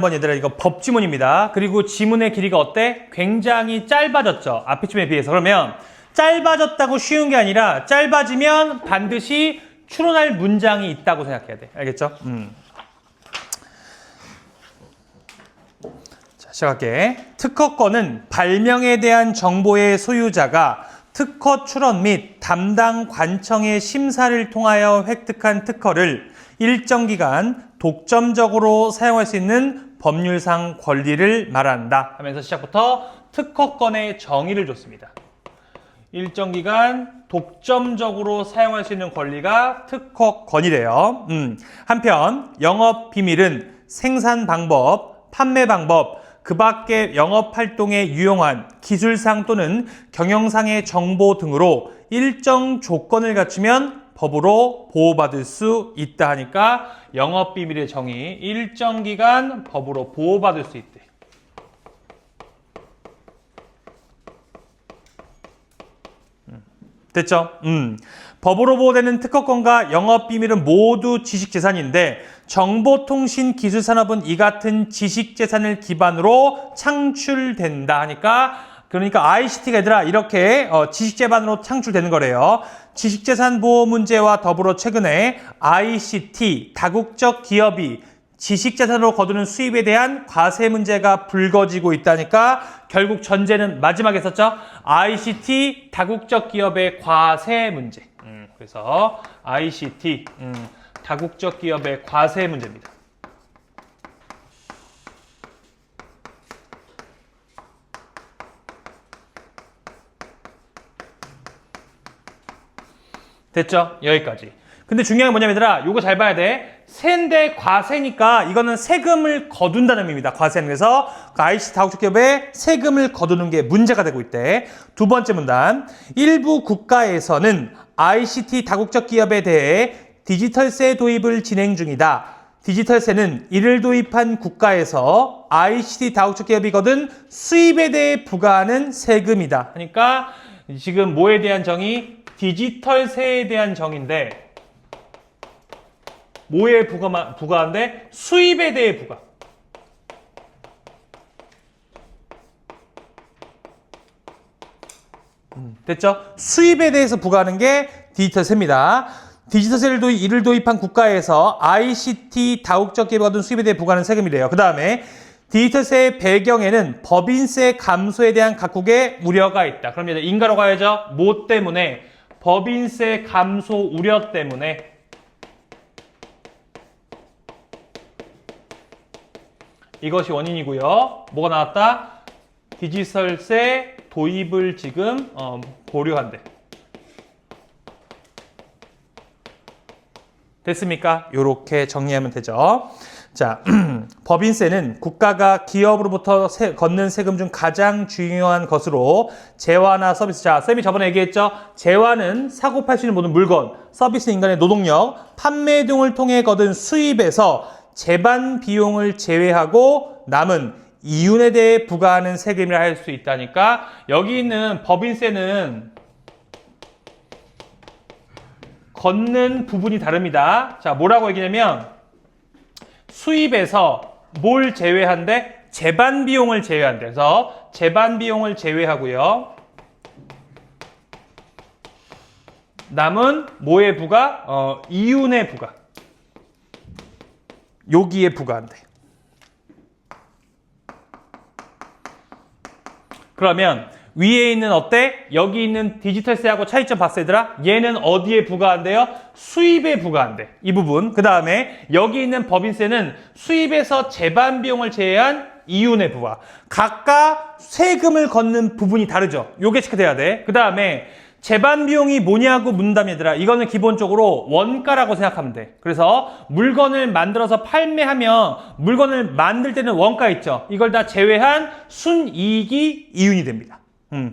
한번 얘들아 이거 법지문입니다. 그리고 지문의 길이가 어때? 굉장히 짧아졌죠. 앞에 쯤에 비해서. 그러면 짧아졌다고 쉬운 게 아니라 짧아지면 반드시 추론할 문장이 있다고 생각해야 돼. 알겠죠? 자, 시작할게. 특허권은 발명에 대한 정보의 소유자가 특허 출원 및 담당 관청의 심사를 통하여 획득한 특허를 일정 기간 독점적으로 사용할 수 있는 법률상 권리를 말한다 하면서 시작부터 특허권의 정의를 줬습니다. 일정 기간 독점적으로 사용할 수 있는 권리가 특허권이래요. 한편 영업 비밀은 생산 방법, 판매 방법, 그 밖의 영업 활동에 유용한 기술상 또는 경영상의 정보 등으로 일정 조건을 갖추면 법으로 보호받을 수 있다 하니까 영업비밀의 정의, 일정 기간 법으로 보호받을 수 있대. 됐죠? 법으로 보호되는 특허권과 영업비밀은 모두 지식재산인데 정보통신기술산업은 이 같은 지식재산을 기반으로 창출된다 하니까 그러니까 ICT가 얘들아 이렇게 지식재반으로 창출되는 거래요. 지식재산 보호 문제와 더불어 최근에 ICT, 다국적 기업이 지식재산으로 거두는 수입에 대한 과세 문제가 불거지고 있다니까 결국 전제는 마지막에 썼죠. ICT, 다국적 기업의 과세 문제. 그래서 ICT, 다국적 기업의 과세 문제입니다. 됐죠? 여기까지. 근데 중요한 게 뭐냐면 얘들아 요거 잘 봐야 돼. 세인데 과세니까 이거는 세금을 거둔다는 의미입니다. 과세는. 그래서 ICT 다국적 기업에 세금을 거두는 게 문제가 되고 있대. 두 번째 문단. 일부 국가에서는 ICT 다국적 기업에 대해 디지털세 도입을 진행 중이다. 디지털세는 이를 도입한 국가에서 ICT 다국적 기업이 거둔 수입에 대해 부과하는 세금이다. 그러니까 지금 뭐에 대한 정의? 디지털세에 대한 정의인데 뭐에 부과한데? 수입에 대해 부과. 됐죠? 수입에 대해서 부과하는 게 디지털세입니다. 디지털세를 이를 도입한 국가에서 ICT 다국적 기업이 거둔 수입에 대해 부과하는 세금이래요. 그 다음에 디지털세의 배경에는 법인세 감소에 대한 각국의 우려가 있다. 그럼 이제 인가로 가야죠. 뭐 때문에? 법인세 감소 우려 때문에 이것이 원인이고요. 뭐가 나왔다? 디지털세 도입을 지금 고려한대. 됐습니까? 이렇게 정리하면 되죠. 자, 법인세는 국가가 기업으로부터 걷는 세금 중 가장 중요한 것으로 재화나 서비스. 자, 쌤이 저번에 얘기했죠. 재화는 사고 팔 수 있는 모든 물건, 서비스 인간의 노동력, 판매 등을 통해 거둔 수입에서 재반 비용을 제외하고 남은 이윤에 대해 부과하는 세금이라 할 수 있다니까 여기 있는 법인세는 걷는 부분이 다릅니다. 자, 뭐라고 얘기냐면 수입에서 뭘 제외한대? 재반 비용을 제외한대. 그래서 재반 비용을 제외하고요. 남은 뭐에 부과? 이윤에 부과. 여기에 부과한대. 그러면 위에 있는 어때? 여기 있는 디지털세하고 차이점 봤어 얘들아? 얘는 어디에 부과한대요? 수입에 부과한대. 이 부분. 그 다음에 여기 있는 법인세는 수입에서 재반 비용을 제외한 이윤에 부과. 각각 세금을 걷는 부분이 다르죠. 요게 체크돼야 돼. 그 다음에 재반 비용이 뭐냐고 묻는다면 얘들아 이거는 기본적으로 원가라고 생각하면 돼. 그래서 물건을 만들어서 판매하면 물건을 만들 때는 원가 있죠. 이걸 다 제외한 순이익이 이윤이 됩니다.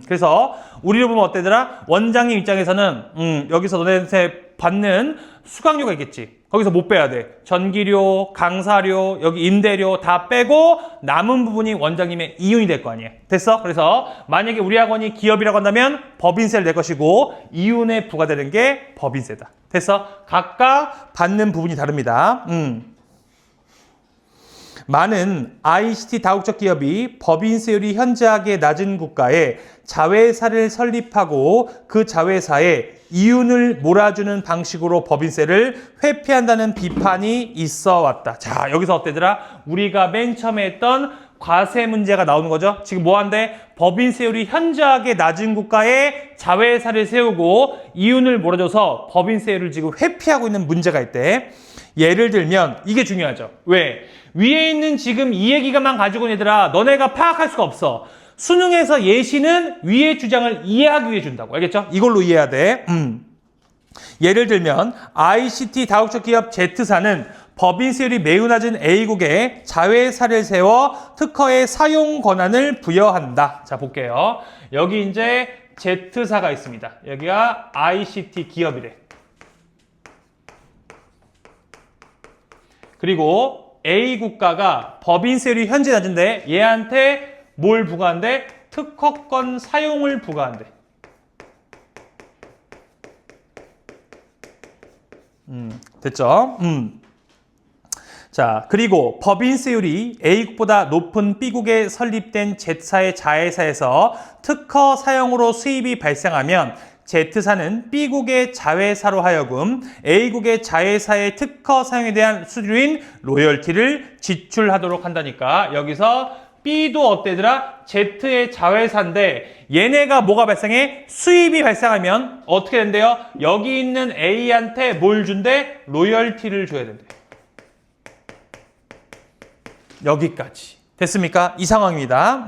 그래서 우리로 보면 어때더라? 원장님 입장에서는 여기서 너네한테 받는 수강료가 있겠지. 거기서 못 빼야 돼. 전기료, 강사료, 여기 임대료 다 빼고 남은 부분이 원장님의 이윤이 될 거 아니에요. 됐어? 그래서 만약에 우리 학원이 기업이라고 한다면 법인세를 낼 것이고 이윤에 부과되는 게 법인세다. 됐어? 각각 받는 부분이 다릅니다. 많은 ICT 다국적 기업이 법인세율이 현저하게 낮은 국가에 자회사를 설립하고 그 자회사에 이윤을 몰아주는 방식으로 법인세를 회피한다는 비판이 있어 왔다. 자, 여기서 어때더라? 우리가 맨 처음에 했던 과세 문제가 나오는 거죠. 지금 뭐 한대? 법인세율이 현저하게 낮은 국가에 자회사를 세우고 이윤을 몰아줘서 법인세율을 지금 회피하고 있는 문제가 있대. 예를 들면 이게 중요하죠. 왜? 위에 있는 지금 이 얘기가만 가지고 얘들아 너네가 파악할 수가 없어. 수능에서 예시는 위의 주장을 이해하기 위해 준다고. 알겠죠? 이걸로 이해해야 돼. 예를 들면 ICT 다국적 기업 Z사는 법인세율이 매우 낮은 A국에 자회사를 세워 특허의 사용 권한을 부여한다. 자, 볼게요. 여기 이제 Z사가 있습니다. 여기가 ICT 기업이래. 그리고 A 국가가 법인세율이 현재 낮은데 얘한테 뭘 부과한대? 특허권 사용을 부과한대. 됐죠? 자, 그리고 법인세율이 A국보다 높은 B국에 설립된 Z사의 자회사에서 특허 사용으로 수입이 발생하면 Z사는 B국의 자회사로 하여금 A국의 자회사의 특허 사용에 대한 수수료인 로열티를 지출하도록 한다니까. 여기서 B도 어때더라? Z의 자회사인데 얘네가 뭐가 발생해? 수입이 발생하면 어떻게 된대요? 여기 있는 A한테 뭘 준대? 로열티를 줘야 된대. 여기까지. 됐습니까? 이 상황입니다.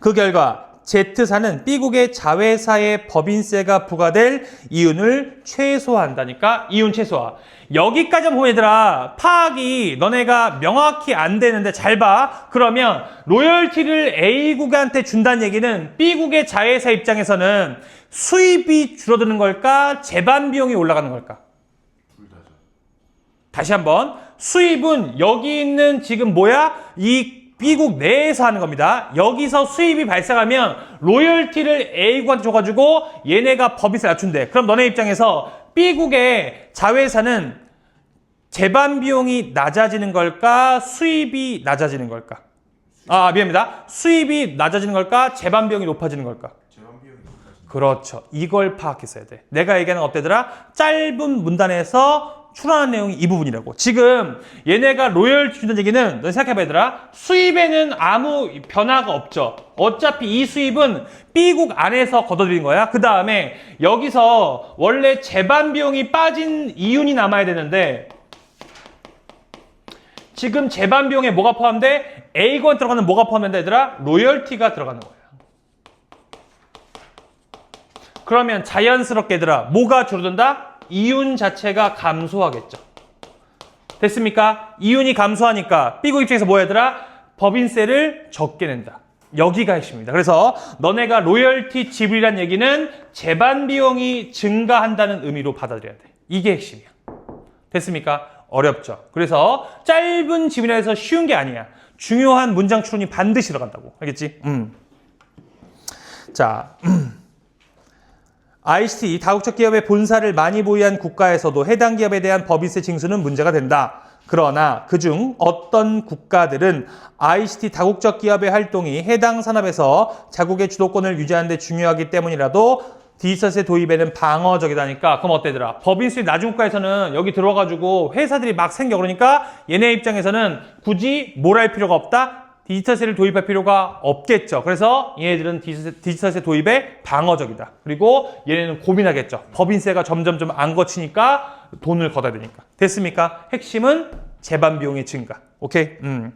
그 결과 Z사는 B국의 자회사의 법인세가 부과될 이윤을 최소화한다니까. 이윤 최소화. 여기까지 보면 얘들아 파악이 너네가 명확히 안 되는데 잘 봐. 그러면 로열티를 A국한테 준다는 얘기는 B국의 자회사 입장에서는 수입이 줄어드는 걸까? 재반 비용이 올라가는 걸까? 둘 다죠. 다시 한번. 수입은 여기 있는 지금 뭐야? 이 B국 내에서 하는 겁니다. 여기서 수입이 발생하면 로열티를 A국한테 줘가지고 얘네가 법인세 낮춘대. 그럼 너네 입장에서 B국의 자회사는 재반 비용이 낮아지는 걸까? 수입이 낮아지는 걸까? 아, 미안합니다. 수입이 낮아지는 걸까? 재반 비용이 높아지는 걸까? 재반 비용이 높아지는. 그렇죠. 이걸 파악했어야 돼. 내가 얘기하는 건 어때더라? 짧은 문단에서 출하는 내용이 이 부분이라고. 지금 얘네가 로열티 준다는 얘기는 너 생각해봐 얘들아. 수입에는 아무 변화가 없죠. 어차피 이 수입은 B국 안에서 걷어들인 거야. 그 다음에 여기서 원래 재반 비용이 빠진 이윤이 남아야 되는데 지금 재반 비용에 뭐가 포함돼? A국에 들어가는 뭐가 포함된다 얘들아? 로열티가 들어가는 거야. 그러면 자연스럽게 얘들아 뭐가 줄어든다? 이윤 자체가 감소하겠죠. 됐습니까? 이윤이 감소하니까 B국 입장에서 뭐 얘들아? 법인세를 적게 낸다. 여기가 핵심입니다. 그래서 너네가 로열티 지불이란 얘기는 재반 비용이 증가한다는 의미로 받아들여야 돼. 이게 핵심이야. 됐습니까? 어렵죠. 그래서 짧은 지문에서 쉬운 게 아니야. 중요한 문장 추론이 반드시 들어간다고. 알겠지? 자, ICT 다국적 기업의 본사를 많이 보유한 국가에서도 해당 기업에 대한 법인세 징수는 문제가 된다. 그러나 그중 어떤 국가들은 ICT 다국적 기업의 활동이 해당 산업에서 자국의 주도권을 유지하는 데 중요하기 때문이라도 디지털세 도입에는 방어적이다니까. 그럼 어때더라? 법인세 낮은 국가에서는 여기 들어와가지고 회사들이 막 생겨. 그러니까 얘네 입장에서는 굳이 뭘 할 필요가 없다? 디지털세를 도입할 필요가 없겠죠. 그래서 얘네들은 디지털세 도입에 방어적이다. 그리고 얘네는 고민하겠죠. 법인세가 점점점 안 거치니까 돈을 걷어야 되니까. 됐습니까? 핵심은 재반 비용의 증가. 오케이? 그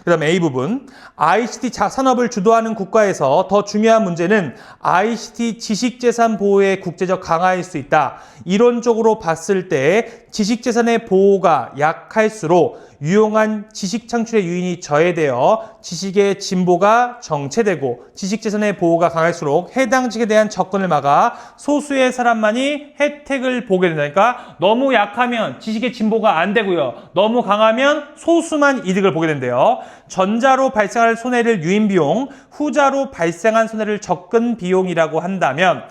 다음에 A 부분. ICT 산업을 주도하는 국가에서 더 중요한 문제는 ICT 지식재산 보호의 국제적 강화일 수 있다. 이론적으로 봤을 때 지식재산의 보호가 약할수록 유용한 지식 창출의 유인이 저해되어 지식의 진보가 정체되고 지식재산의 보호가 강할수록 해당 지식에 대한 접근을 막아 소수의 사람만이 혜택을 보게 된다니까. 너무 약하면 지식의 진보가 안 되고요. 너무 강하면 소수만 이득을 보게 된대요. 전자로 발생할 손해를 유인비용, 후자로 발생한 손해를 접근 비용이라고 한다면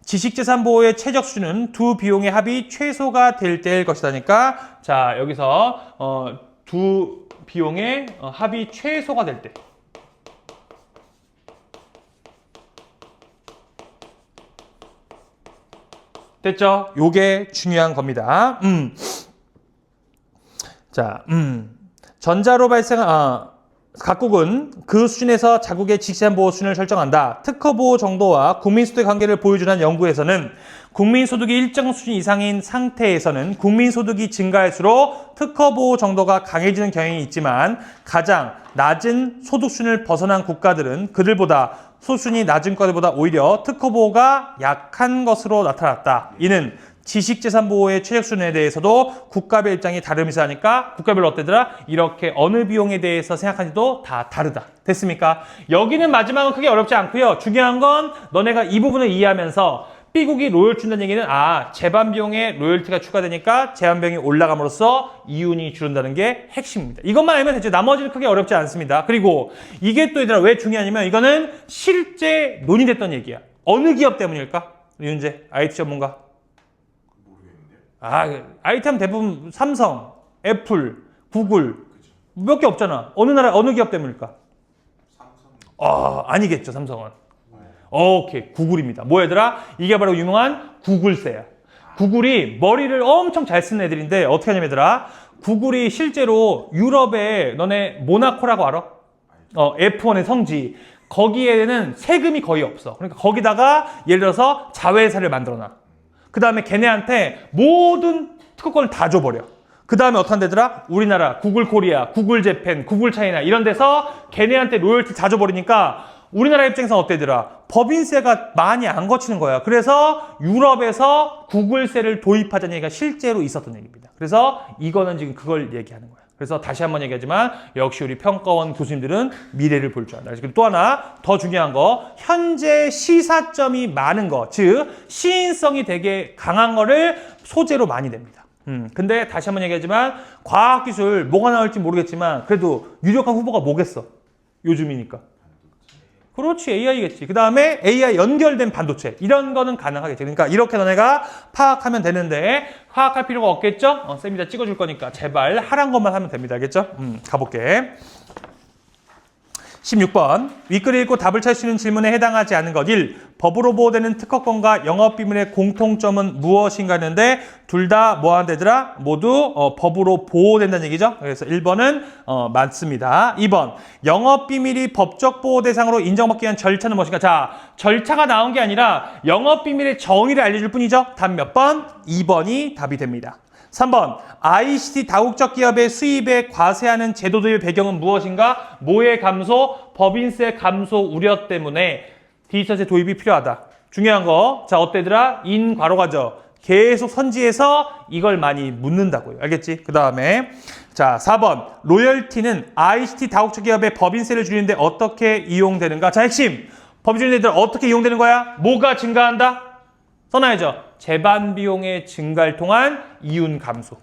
지식재산 보호의 최적 수준은 두 비용의 합이 최소가 될 때일 것이다니까. 자, 여기서 두 비용의 합이 최소가 될 때. 됐죠? 요게 중요한 겁니다. 자, 전자로 발생한 각국은 그 수준에서 자국의 직시한 보호 수준을 설정한다. 특허 보호 정도와 국민소득의 관계를 보여주는 연구에서는 국민소득이 일정 수준 이상인 상태에서는 국민소득이 증가할수록 특허 보호 정도가 강해지는 경향이 있지만 가장 낮은 소득 수준을 벗어난 국가들은 그들보다 소수준이 낮은 국가들보다 오히려 특허 보호가 약한 것으로 나타났다. 이는 지식재산 보호의 최적 수준에 대해서도 국가별 입장이 다름이서 하니까 국가별로 어때더라? 이렇게 어느 비용에 대해서 생각하는지도 다 다르다. 됐습니까? 여기는 마지막은 크게 어렵지 않고요. 중요한 건 너네가 이 부분을 이해하면서 B국이 로열티 준다는 얘기는 재반 비용에 로열티가 추가되니까 재반 비용이 올라감으로써 이윤이 줄는다는 게 핵심입니다. 이것만 알면 되죠. 나머지는 크게 어렵지 않습니다. 그리고 이게 또 얘들아 왜 중요하냐면 이거는 실제 논의됐던 얘기야. 어느 기업 때문일까? 윤재, IT 전문가. IT 하면 대부분 삼성, 애플, 구글 몇 개 없잖아. 어느 나라 어느 기업 때문일까? 아니겠죠. 삼성은. 오케이, 구글입니다. 뭐 얘들아? 이게 바로 유명한 구글세야. 구글이 머리를 엄청 잘 쓰는 애들인데 어떻게 하냐면 얘들아, 구글이 실제로 유럽에 너네 모나코라고 알아? F1의 성지. 거기에는 세금이 거의 없어. 그러니까 거기다가 예를 들어서 자회사를 만들어놔. 그 다음에 걔네한테 모든 특허권을 다 줘버려. 그 다음에 어떤 데더라? 우리나라 구글 코리아, 구글 재팬, 구글 차이나 이런 데서 걔네한테 로열티 다 줘버리니까 우리나라 입장에서 어때더라? 법인세가 많이 안 거치는 거야. 그래서 유럽에서 구글세를 도입하자는 얘기가 실제로 있었던 얘기입니다. 그래서 이거는 지금 그걸 얘기하는 거야. 그래서 다시 한번 얘기하지만 역시 우리 평가원 교수님들은 미래를 볼 줄 안다. 그리고 또 하나 더 중요한 거, 현재 시사점이 많은 거, 즉 시인성이 되게 강한 거를 소재로 많이 냅니다. 근데 다시 한번 얘기하지만 과학기술 뭐가 나올지 모르겠지만 그래도 유력한 후보가 뭐겠어? 요즘이니까. 그렇지, AI겠지. 그 다음에 AI 연결된 반도체. 이런 거는 가능하겠지. 그러니까 이렇게 너네가 파악하면 되는데 파악할 필요가 없겠죠? 쌤이 다 찍어줄 거니까 제발 하란 것만 하면 됩니다. 알겠죠? 가볼게. 16번. 윗글을 읽고 답을 찾을 수 있는 질문에 해당하지 않은 것. 1. 법으로 보호되는 특허권과 영업비밀의 공통점은 무엇인가 하는데 둘 다 뭐 한대더라? 모두 법으로 보호된다는 얘기죠. 그래서 1번은 맞습니다. 2번. 영업비밀이 법적 보호 대상으로 인정받기 위한 절차는 무엇인가? 자, 절차가 나온 게 아니라 영업비밀의 정의를 알려줄 뿐이죠. 답 몇 번? 2번이 답이 됩니다. 3번. ICT 다국적 기업의 수입에 과세하는 제도 도입의 배경은 무엇인가? 뭐의 감소? 법인세 감소 우려 때문에 디지털세 도입이 필요하다. 중요한 거. 자, 어때더라? 인 괄호가죠. 계속 선지해서 이걸 많이 묻는다고요. 알겠지? 그 다음에 자, 4번. 로열티는 ICT 다국적 기업의 법인세를 줄이는데 어떻게 이용되는가? 자, 핵심. 법인세들 어떻게 이용되는 거야? 뭐가 증가한다? 써놔야죠. 재반 비용의 증가를 통한 이윤 감소.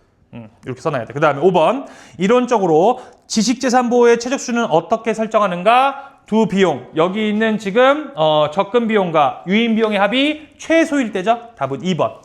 이렇게 써놔야 돼. 그 다음에 5번. 이론적으로 지식재산보호의 최적수는 어떻게 설정하는가? 두 비용. 여기 있는 지금 접근 비용과 유인 비용의 합이 최소일 때죠. 답은 2번.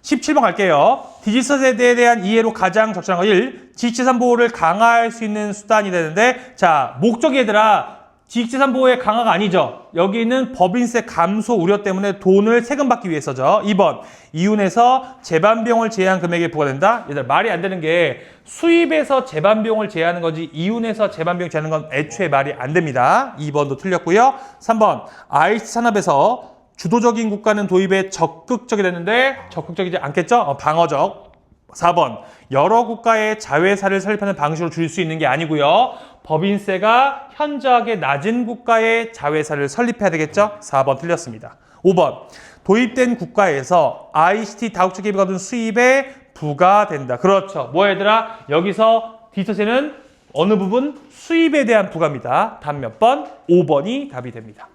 17번 갈게요. 디지털 세대에 대한 이해로 가장 적절한 거 1. 지식재산보호를 강화할 수 있는 수단이 되는데 자, 목적이 얘들아. 지식재산 보호의 강화가 아니죠. 여기 있는 법인세 감소 우려 때문에 돈을 세금 받기 위해서죠. 2번. 이윤에서 재반 비용을 제외한 금액에 부과된다. 얘들 말이 안 되는 게 수입에서 재반 비용을 제외하는 거지 이윤에서 재반 비용 제외하는 건 애초에 말이 안 됩니다. 2번도 틀렸고요. 3번. ICT 산업에서 주도적인 국가는 도입에 적극적이 됐는데 적극적이지 않겠죠? 방어적. 4번. 여러 국가의 자회사를 설립하는 방식으로 줄일 수 있는 게 아니고요. 법인세가 현저하게 낮은 국가의 자회사를 설립해야 되겠죠? 4번 틀렸습니다. 5번. 도입된 국가에서 ICT 다국적 기업이 거둔 수입에 부과된다. 그렇죠. 뭐 얘들아? 여기서 디지털세는 어느 부분? 수입에 대한 부과입니다. 답 몇 번? 5번이 답이 됩니다.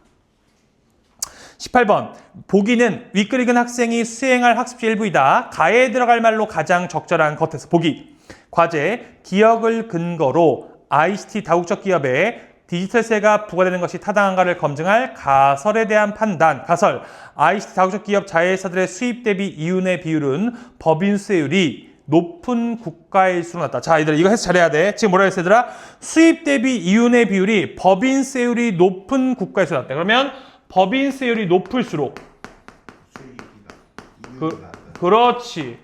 18번. 보기는 윗글 읽은 학생이 수행할 학습지 일부이다. 가에 들어갈 말로 가장 적절한 것에서 보기. 과제. 기억을 근거로 ICT 다국적 기업에 디지털세가 부과되는 것이 타당한가를 검증할 가설에 대한 판단. 가설. ICT 다국적 기업 자회사들의 수입 대비 이윤의 비율은 법인세율이 높은 국가일수록 낮다. 자, 얘들아 이거 해서 잘해야 돼. 지금 뭐라 했어 얘들아? 수입 대비 이윤의 비율이 법인세율이 높은 국가일수록 낮다. 그러면 법인세율이 높을수록 그렇지.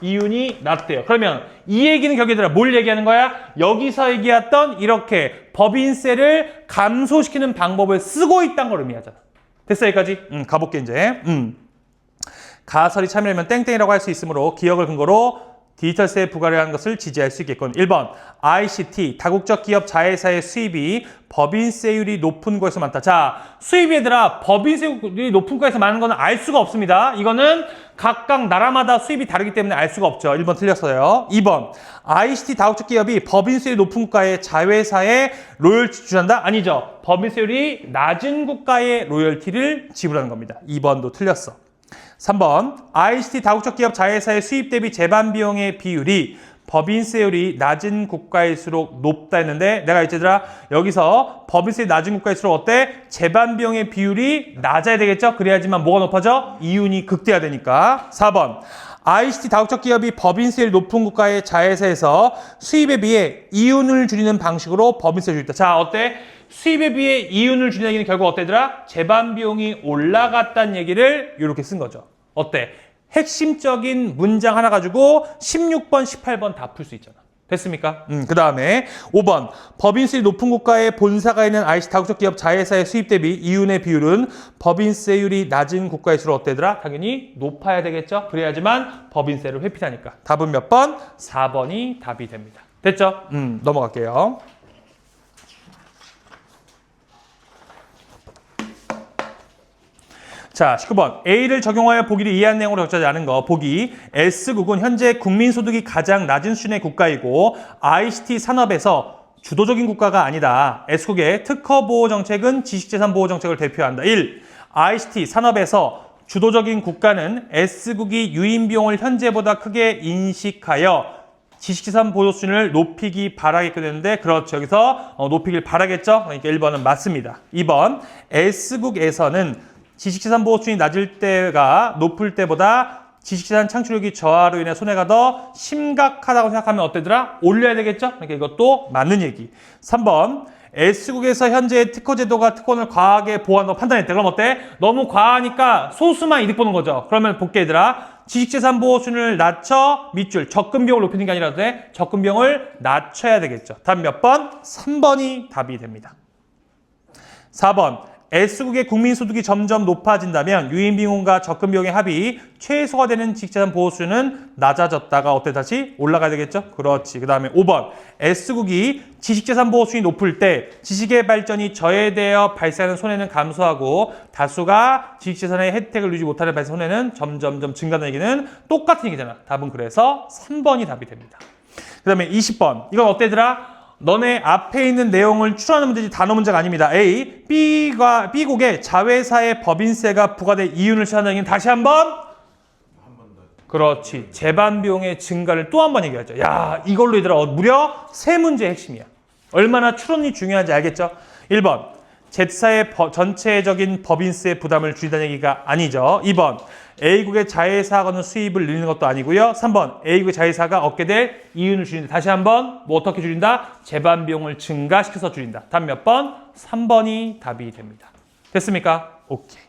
이윤이 낮대요. 그러면 이 얘기는 결국에 뭘 얘기하는 거야? 여기서 얘기했던 이렇게 법인세를 감소시키는 방법을 쓰고 있다는 걸 의미하잖아. 됐어 여기까지? 가볼게 이제. 가설이 참여하면 땡땡이라고 할 수 있으므로 기억을 근거로 디지털세 부과를 하는 것을 지지할 수 있겠군. 1번 ICT 다국적 기업 자회사의 수입이 법인세율이 높은 곳에서 많다. 자, 수입이 얘들아 법인세율이 높은 곳에서 많은 거는 알 수가 없습니다. 이거는 각각 나라마다 수입이 다르기 때문에 알 수가 없죠. 1번 틀렸어요. 2번 ICT 다국적 기업이 법인세율이 높은 국가의 자회사에 로열티 지불한다? 아니죠. 법인세율이 낮은 국가의 로열티를 지불하는 겁니다. 2번도 틀렸어. 3번 ICT 다국적 기업 자회사의 수입 대비 재반 비용의 비율이 법인세율이 낮은 국가일수록 높다 했는데 내가 이제들아 여기서 법인세율이 낮은 국가일수록 어때? 재반 비용의 비율이 낮아야 되겠죠? 그래야지만 뭐가 높아져? 이윤이 극대화 되니까. 4번 ICT 다국적 기업이 법인세율이 높은 국가의 자회사에서 수입에 비해 이윤을 줄이는 방식으로 법인세를 줄였다. 자, 어때? 수입에 비해 이윤을 줄이는 얘기는 결국 어때더라? 재반 비용이 올라갔다는 얘기를 이렇게 쓴 거죠. 어때? 핵심적인 문장 하나 가지고 16번, 18번 다 풀 수 있잖아. 됐습니까? 그 다음에 5번 법인세율이 높은 국가에 본사가 있는 ICT 다국적 기업 자회사의 수입 대비 이윤의 비율은 법인세율이 낮은 국가일수록 어때더라? 당연히 높아야 되겠죠? 그래야지만 법인세를 회피하니까. 답은 몇 번? 4번이 답이 됩니다. 됐죠? 넘어갈게요. 자, 19번. A를 적용하여 보기를 이해한 내용으로 적절하지 않은 거. 보기. S국은 현재 국민소득이 가장 낮은 수준의 국가이고 ICT 산업에서 주도적인 국가가 아니다. S국의 특허보호정책은 지식재산보호정책을 대표한다. 1. ICT 산업에서 주도적인 국가는 S국이 유인비용을 현재보다 크게 인식하여 지식재산 보호 수준을 높이기 바라겠게 되는데 그렇죠. 여기서 높이길 바라겠죠. 그러니까 1번은 맞습니다. 2번. S국에서는 지식재산 보호 수준이 낮을 때가 높을 때보다 지식재산 창출력이 저하로 인해 손해가 더 심각하다고 생각하면 어때더라? 올려야 되겠죠? 그러니까 이것도 맞는 얘기. 3번 S국에서 현재 특허제도가 특권을 과하게 보호한다고 판단했대. 그럼 어때? 너무 과하니까 소수만 이득 보는 거죠. 그러면 볼게 얘들아. 지식재산 보호 수준을 낮춰 밑줄 적금 비용을 높이는 게 아니라 돼. 적금 비용을 낮춰야 되겠죠. 답 몇 번? 3번이 답이 됩니다. 4번 S국의 국민소득이 점점 높아진다면 유인비용과 적금비용의 합이 최소화 되는 지식재산 보호 수준은 낮아졌다가 어때 다시 올라가야 되겠죠? 그렇지. 그 다음에 5번 S국이 지식재산 보호 수준이 높을 때 지식의 발전이 저해되어 발생하는 손해는 감소하고 다수가 지식재산의 혜택을 누리지 못하는 발생 손해는 점점점 증가하는 얘기는 똑같은 얘기잖아. 답은 그래서 3번이 답이 됩니다. 그 다음에 20번 이건 어때더라? 너네 앞에 있는 내용을 추론하는 문제지 단어 문제가 아닙니다. A, B국의 자회사의 법인세가 부과될 이윤을 추론하는 얘기는 다시 한번 그렇지. 재반 비용의 증가를 또 한 번 얘기하죠. 야, 이걸로 얘들아 무려 3문제의 핵심이야. 얼마나 추론이 중요한지 알겠죠? 1번 Z사의 전체적인 법인세 부담을 줄이다는 얘기가 아니죠. 2번 A국의 자회사가 얻는 수입을 늘리는 것도 아니고요. 3번 A국의 자회사가 얻게 될 이윤을 줄인다. 다시 한번 뭐 어떻게 줄인다? 재반 비용을 증가시켜서 줄인다. 답 몇 번? 3번이 답이 됩니다. 됐습니까? 오케이.